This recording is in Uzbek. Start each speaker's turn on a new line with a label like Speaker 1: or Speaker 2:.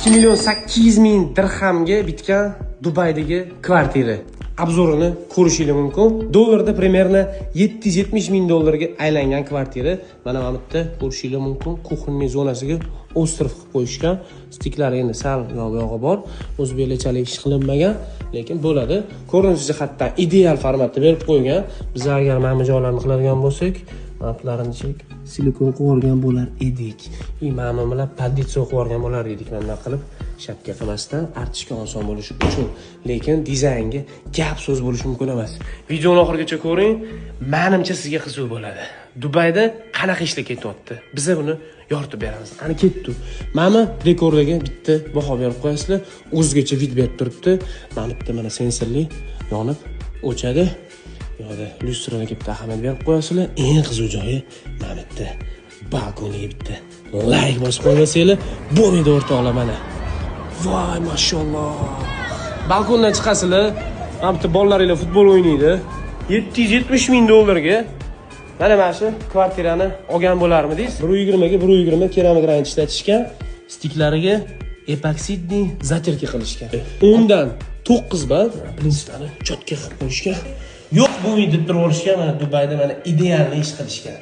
Speaker 1: 2.800.000 dirhamga bitgan Dubaydagi kvartira. Obzorini ko'rishingiz mumkin. Dollarda примерно $770.000 ga aylangan kvartira. Mana bu yerda ko'rishingiz mumkin. Kuxonniy zonasiga ostrov qilib qo'yishgan. Stiklari endi sal yo'g'i bor. O'zbekchalik ish qilinmagan, lekin bo'ladi. Ko'rinish jihatdan ideal formatda berib qo'ygan. Biz agar mana bu joylarni qiladigan bo'lsak, maplarini silikon qo'ygan bo'lar edik. Mana bilan podditsiya qo'ygan bo'lar edik. Mana qilib shapka qilmasdan artishga oson bo'lishi uchun, lekin dizaynga gap so'z bo'lishi mumkin emas. Videoni oxirigacha ko'ring, menimcha sizga qiziq bo'ladi. Dubayda qanaqa ishlar ketyapti? Biz buni yoritib beramiz. Qani ketdi. Mana dekorlarga bitta baho berib qo'yasizlar. O'zgacha vid berib turibdi. Mana bitta mana sensorli yonib o'chadi. Yo'da lyustraga bitta ahamiyat berib qo'yasizlar. Eng qiziq joyi mana bitta balkoniga bitta layk bosib qo'yasizlar. Bo'lmaydi o'rtoqlar mana. Voy, mashalloh. Balkondan chiqasizlar, mana bitta bolalaringlar futbol o'ynaydi. $770.000 ga mana shu kvartirani olgan bo'larmidingiz? 120 ga 120 keramik rang ishlatishgan, stiklariga epoksidniy zatirka qilishgan. Undan 9 bal prinsiplarni chotka qilib qo'yishgan. Yo'q bo'lmaydi deb turib olishgan, mana Dubayda mana idealni ish qilishgan.